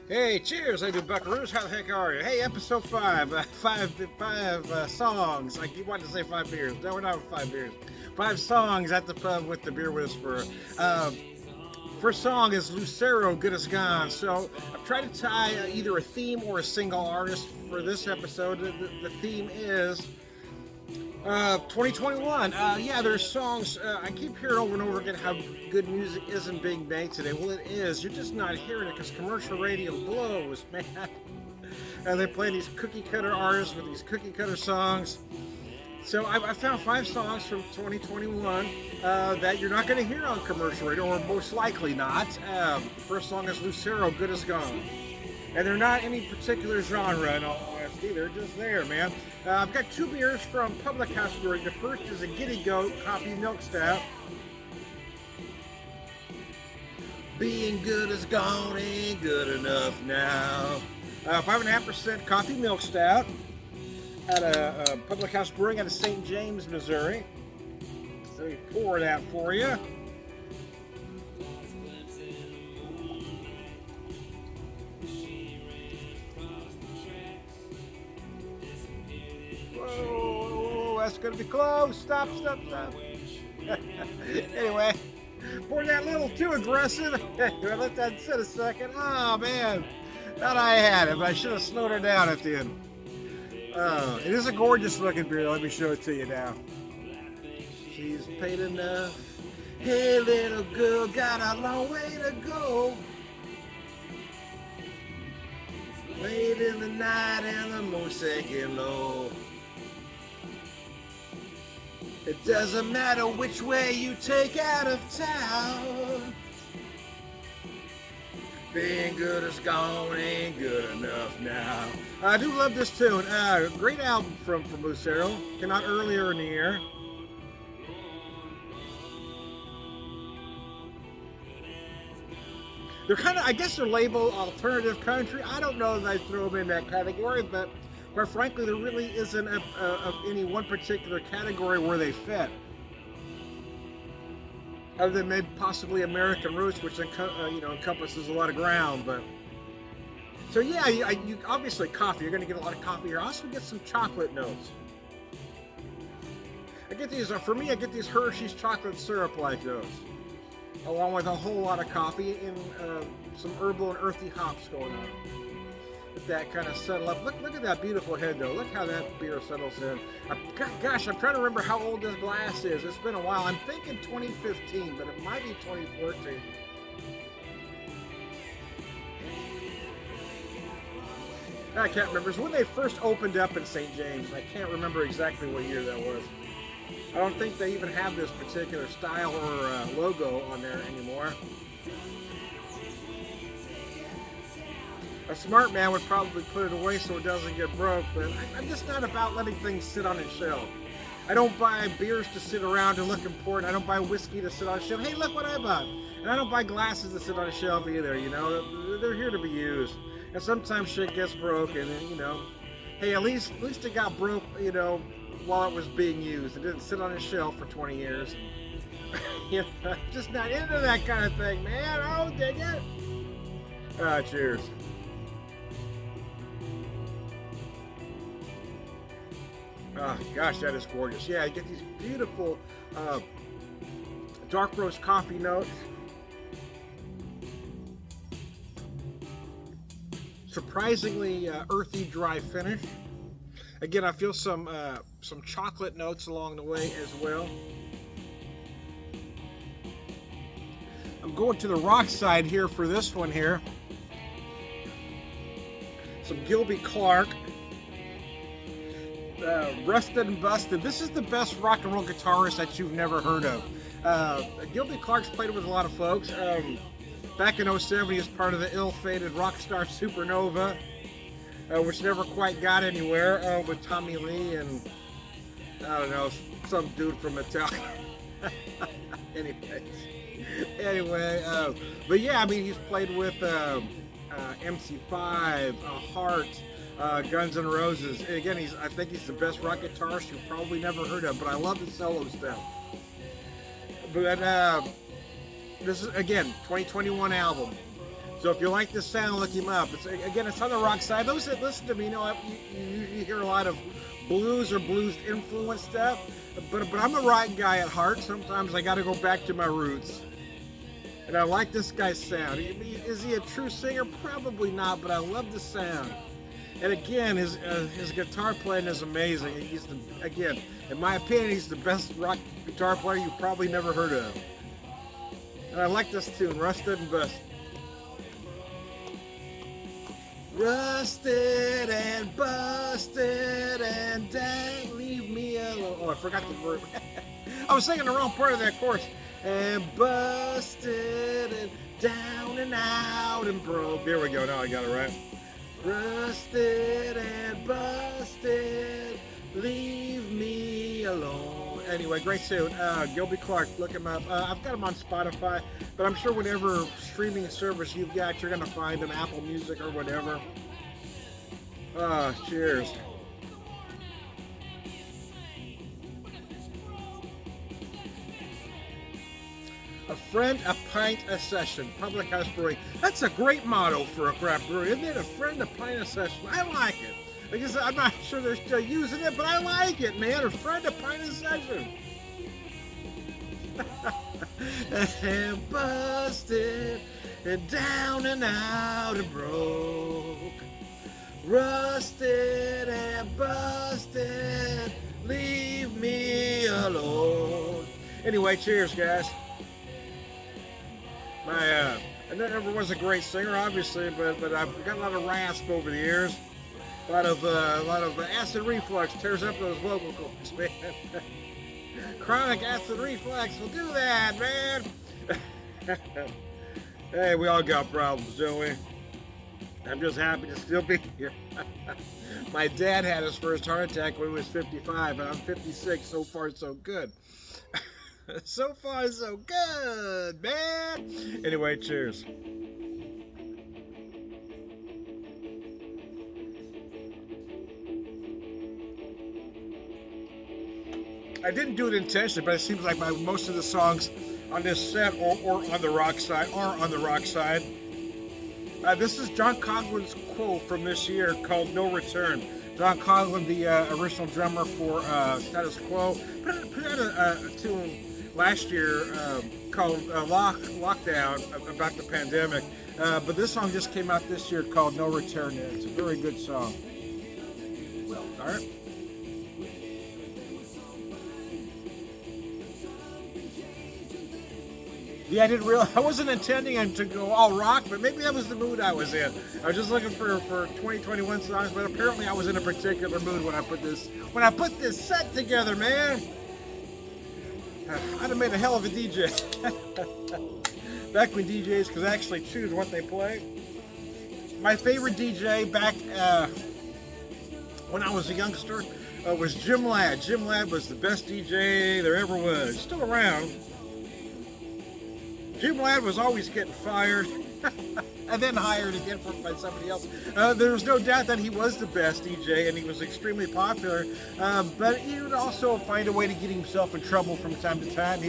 Hey, cheers, I do buckaroos. How the heck are you? Hey, episode 5. Five songs. I keep wanting to say 5 beers. No, we're not with 5 beers. 5 songs at the pub with the beer whisperer. First song is Lucaro, Good As Gone. So I've tried to tie either a theme or a single artist for this episode. The theme is 2021. Yeah, there's songs. I keep hearing over and over again how good music isn't being made today. Well, it is. You're just not hearing it because commercial radio blows, man. They play these cookie cutter artists with these cookie cutter songs. So I found 5 songs from 2021 that you're not going to hear on commercial radio, or most likely not. First song is Lucaro, Good As Gone. And they're not any particular genre, in all honesty. They're just there, man. I've got 2 beers from Public House Brewing. The first is a Giddy Goat Coffee Milk Stout. Being good as gone ain't good enough now. 5.5% coffee milk stout at a Public House Brewing out of St. James, Missouri. So we pour that for you. Whoa, that's gonna be close. Stop. Anyway, pour that a little too aggressive. Do I let that sit a second? Oh man, thought I had it, but I should have slowed her down at the end. It is a gorgeous looking beer. Let me show it to you now. She's paid enough. Hey, little girl, got a long way to go. Late in the night and the moon sinking low. It doesn't matter which way you take out of town. Being good as gone ain't good enough now. I do love this tune. Great album from Lucaro. Came out earlier in the year. They're kind of, I guess they're labeled alternative country. I don't know if I throw them in that category, but quite frankly, there really isn't any one particular category where they fit. Other than maybe possibly American roots, which encompasses a lot of ground. But so yeah, you obviously coffee. You're going to get a lot of coffee here. I also get some chocolate notes. I get these for me. I get these Hershey's chocolate syrup like those, along with a whole lot of coffee and some herbal and earthy hops going on. Let that kind of settle up. Look at that beautiful head though. Look how that beer settles in. Gosh, I'm trying to remember how old this glass is. It's been a while. I'm thinking 2015, but it might be 2014. I can't remember. It's when they first opened up in St. James. I can't remember exactly what year that was. I don't think they even have this particular style or logo on there anymore. A smart man would probably put it away so it doesn't get broke, but I'm just not about letting things sit on a shelf. I don't buy beers to sit around to look important. I don't buy whiskey to sit on a shelf. Hey, look what I bought. And I don't buy glasses to sit on a shelf either, you know. They're here to be used. And sometimes shit gets broken, and, you know, hey, at least it got broke, you know, while it was being used. It didn't sit on a shelf for 20 years. You know, just not into that kind of thing, man. Oh, dig it. Cheers. Oh, gosh, that is gorgeous. Yeah, you get these beautiful dark roast coffee notes. Surprisingly earthy, dry finish. Again, I feel some chocolate notes along the way as well. I'm going to the rock side here for this one here. Some Gilby Clarke. Rusted and Busted. This is the best rock and roll guitarist that you've never heard of. Gilby Clarke's played with a lot of folks. Back in '07, he was part of the ill-fated Rockstar Supernova, which never quite got anywhere, with Tommy Lee and, I don't know, some dude from Metallica. Anyway, but yeah, I mean, he's played with MC5, Heart, Guns N' Roses. And again, I think he's the best rock guitarist you've probably never heard of, but I love the solo stuff. But this is, again, 2021 album. So So if you like this sound, look him up. It's on the rock side. Those that listen to me know you hear a lot of blues or blues influenced stuff, but I'm a rock guy at heart. Sometimes I got to go back to my roots. And I like this guy's sound. Is he a true singer? Probably not, but I love the sound. And again, his guitar playing is amazing. Again, in my opinion, he's the best rock guitar player you've probably never heard of. And I like this tune, Rusted and Busted. Rusted and busted and dang, leave me alone. Oh, I forgot the word. I was singing the wrong part of that chorus. And busted and down and out and broke. There we go. Now I got it right. Rusted and busted, leave me alone. Anyway, great tune. Gilby Clarke, look him up. I've got him on Spotify, but I'm sure whatever streaming service you've got, you're going to find him, Apple Music or whatever. Cheers. A friend, a pint, a session. Public House Brewing. That's a great motto for a craft brewery, isn't it? A friend, a pint, a session. I like it. I guess I'm not sure they're still using it, but I like it, man. A friend, a pint, a session. And busted, and down and out and broke. Rusted and busted, leave me alone. Anyway, cheers, guys. I never was a great singer, obviously, but I've got a lot of rasp over the years. A lot of acid reflux tears up those vocal cords, man. Chronic acid reflux will do that, man. Hey, we all got problems, don't we? I'm just happy to still be here. My dad had his first heart attack when he was 55, and I'm 56. So far, so good. So far, so good, man. Anyway, cheers. I didn't do it intentionally, but it seems like most of the songs on this set or on the rock side are on the rock side. This is John Coughlin's quote from this year called "No Return." John Coughlin, the original drummer for Status Quo, put out a tune last year called Lockdown about the pandemic, but this song just came out this year called No Return, and it's a very good song. All right. Yeah, I wasn't intending to go all rock, but maybe that was the mood I was in. I was just looking for 2021 songs, but apparently I was in a particular mood when I put this set together, man. I'd have made a hell of a DJ. Back when DJs could actually choose what they play. My favorite DJ back when I was a youngster was Jim Ladd. Jim Ladd was the best DJ there ever was. Still around. Jim Ladd was always getting fired and then hired again by somebody else. There was no doubt that he was the best DJ and he was extremely popular, but he would also find a way to get himself in trouble from time to time.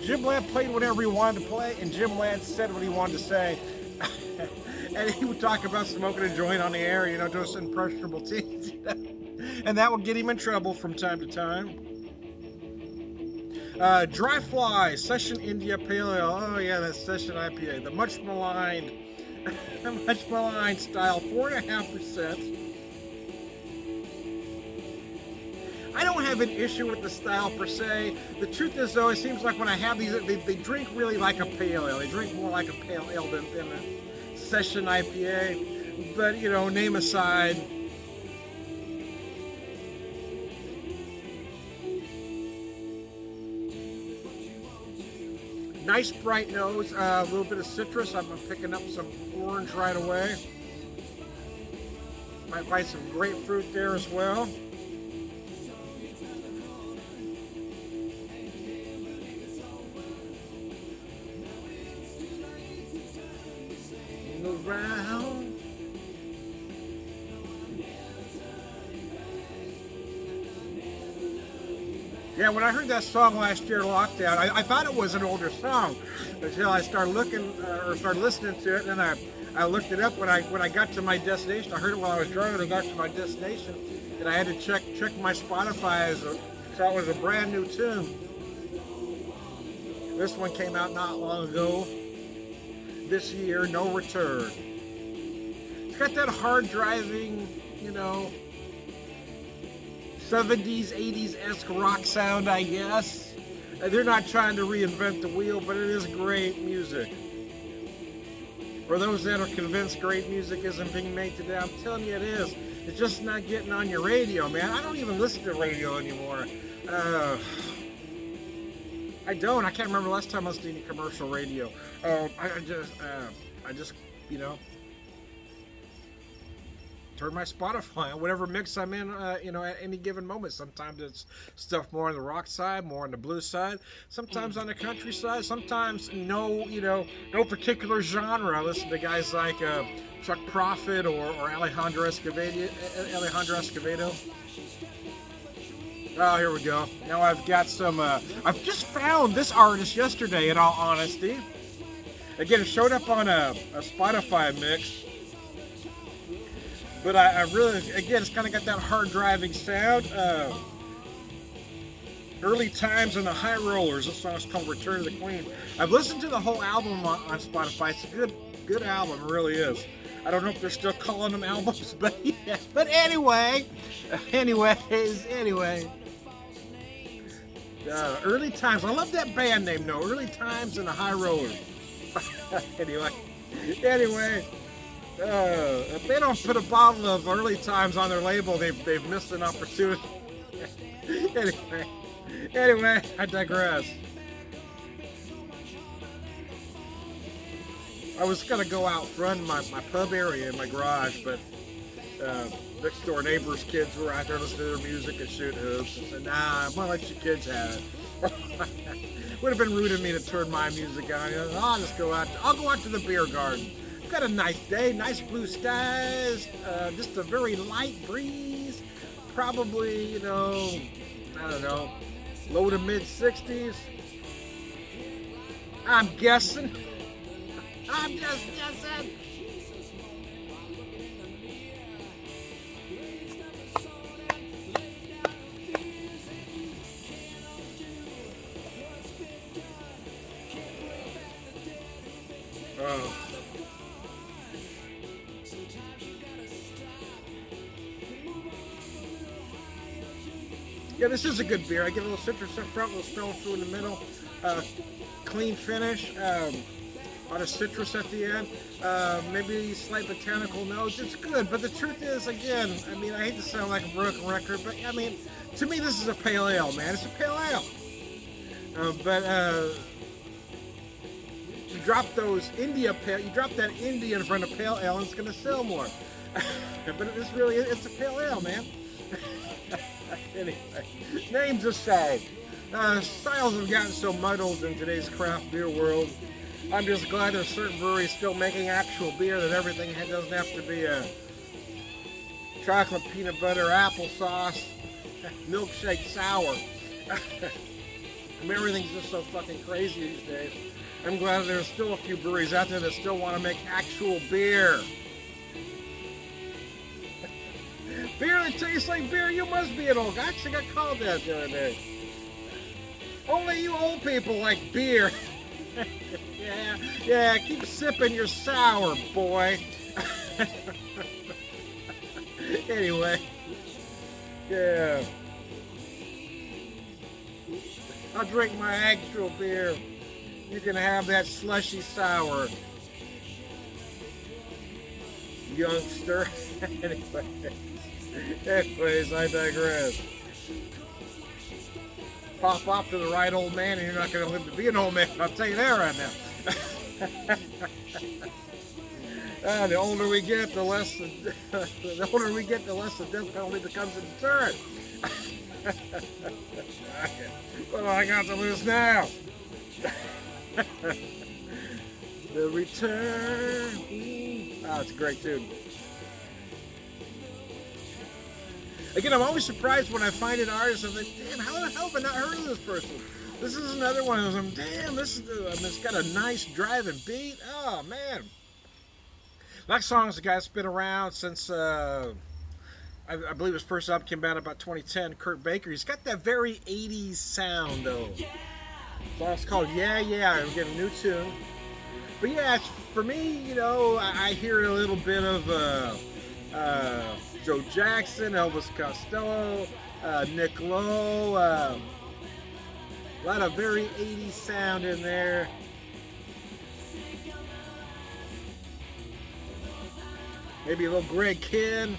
Jim Ladd played whatever he wanted to play, and Jim Ladd said what he wanted to say. And he would talk about smoking a joint on the air, just impressionable teens. And that would get him in trouble from time to time. Dry Fly, Session India Pale Ale. Oh yeah, that's Session IPA. The much maligned style, 4.5%. I don't have an issue with the style per se. The truth is though, it seems like when I have these, they drink really like a pale ale. They drink more like a pale ale than a Session IPA. But name aside, nice bright nose, a little bit of citrus. I'm picking up some orange right away. Might find some grapefruit there as well. Around. Yeah, when I heard that song last year, Lockdown, I thought it was an older song until I started listening to it, and I I looked it up when I got to my destination. I heard it while I was driving. I got to my destination, and I had to check my Spotify so it was a brand new tune. This one came out not long ago. This year, No Return. It's got that hard driving, 70s, 80s-esque rock sound, I guess. They're not trying to reinvent the wheel, but it is great music. For those that are convinced great music isn't being made today, I'm telling you it is. It's just not getting on your radio, man. I don't even listen to radio anymore. I don't. I can't remember the last time I listened to any commercial radio. I just, turn my Spotify on, whatever mix I'm in, at any given moment. Sometimes it's stuff more on the rock side, more on the blues side. Sometimes on the country side. Sometimes no particular genre. I listen to guys like Chuck Prophet or Alejandro Escovedo. Oh, here we go. Now I've got some. I've just found this artist yesterday. In all honesty, again, it showed up on a Spotify mix. But I really, again, it's kind of got that hard driving sound. Early Times and the High Rollers. This song's called Return of the Queen. I've listened to the whole album on Spotify. It's a good album. It really is. I don't know if they're still calling them albums, but yeah. But anyway. Early Times. I love that band name, though. Early Times and the High Rollers. Anyway. If they don't put a bottle of Early Times on their label, they've missed an opportunity. Anyway, I digress. I was gonna go out front in my pub area in my garage, but next door neighbors' kids were out there listening to their music and shooting hoops. And said, "Nah, I'm gonna let you kids have it." Would have been rude of me to turn my music on. I'll just go out. I'll go out to the beer garden. Got a nice day, nice blue skies, just a very light breeze, probably, I don't know, low to mid 60s. I'm guessing. I'm just guessing. Oh. Yeah, this is a good beer. I get a little citrus up front, a little stone fruit in the middle, clean finish, a lot of citrus at the end, maybe slight botanical notes. It's good, but the truth is, again, I hate to sound like a broken record, but to me, this is a pale ale, man. It's a pale ale. But you drop those you drop that India in front of pale ale, and it's going to sell more. But it's a pale ale, man. Anyway, names aside, styles have gotten so muddled in today's craft beer world. I'm just glad there's certain breweries still making actual beer, that everything doesn't have to be a chocolate, peanut butter, applesauce, milkshake sour. Everything's just so fucking crazy these days. I'm glad there's still a few breweries out there that still want to make actual beer. Beer that tastes like beer, you must be an old guy. I actually got called that the other day. Only you old people like beer. Yeah, keep sipping your sour, boy. Anyway, yeah. I'll drink my actual beer. You can have that slushy sour, youngster. Anyways, I digress. Pop off to the right old man, and you're not going to live to be an old man. I'll tell you that right now. The older we get, the less the death penalty becomes a deterrent. What do I got to lose now? The return. Oh, it's a great tune. Again, I'm always surprised when I find an artist. I'm like, damn, how the hell have I not heard of this person? This is another one of them. Damn, it's got a nice driving beat. Oh, man. That song's the guy that's been around since I believe his first album came out about 2010. Kurt Baker. He's got that very 80s sound though. So it's called Yeah Yeah. We get a new tune. But yeah, for me, you know, I hear a little bit of Joe Jackson, Elvis Costello, Nick Lowe. A lot of very 80s sound in there. Maybe a little Greg Kihn.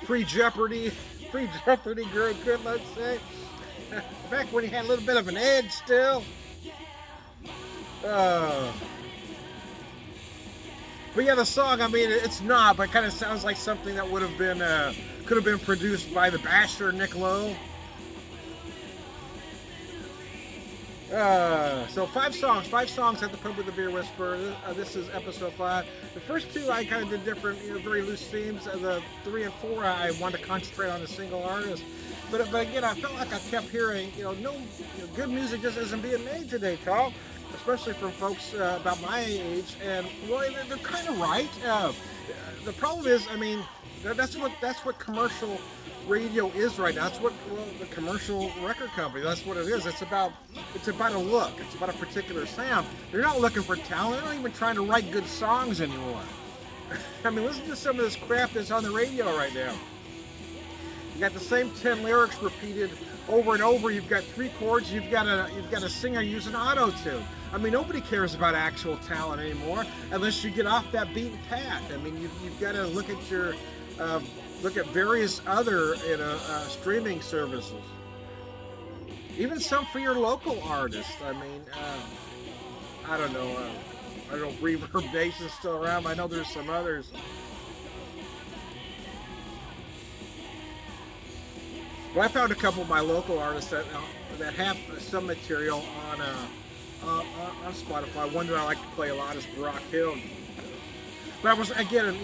Pre-Jeopardy, pre-Jeopardy Greg Kihn, let's say. Back when he had a little bit of an edge still. Uh, but yeah, the song, I mean, it's not, but it kind of sounds like something that would have been, could have been produced by the Basher, Nick Lowe. So five songs at the Pub with the Beer Whisperer. This is episode 5. The first 2 I kind of did different, you know, very loose themes. The 3 and 4 I wanted to concentrate on a single artist. But again, I felt like I kept hearing, good music just isn't being made today, Carl. Especially from folks about my age, and well, they're kind of right. The problem is, I mean, that's what commercial radio is right now. That's what the commercial record company. That's what it is. It's about a look. It's about a particular sound. They're not looking for talent. They're not even trying to write good songs anymore. I mean, listen to some of this crap that's on the radio right now. You got the same 10 lyrics repeated over and over. You've got 3 chords. You've got a singer using auto-tune. I mean, nobody cares about actual talent anymore unless you get off that beaten path. I mean, you've got to look at various other streaming services. Even some for your local artists. I mean, I don't know. I don't know if Reverb Nation's still around. I know there's some others. Well, I found a couple of my local artists that have some material on Spotify. One that I like to play a lot is Brock Hill. But I was, again,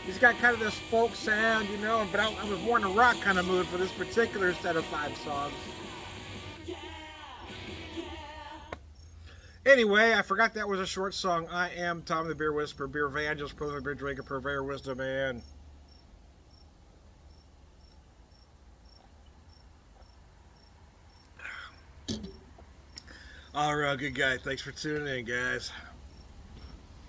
he's got kind of this folk sound, but I was more in a rock kind of mood for this particular set of 5 songs. Anyway, I forgot that was a short song. I am Tom the Beer Whisperer, Beer Evangelist, President, Beer Drinker, Purveyor, Wisdom, and all right, good guy. Thanks for tuning in, guys.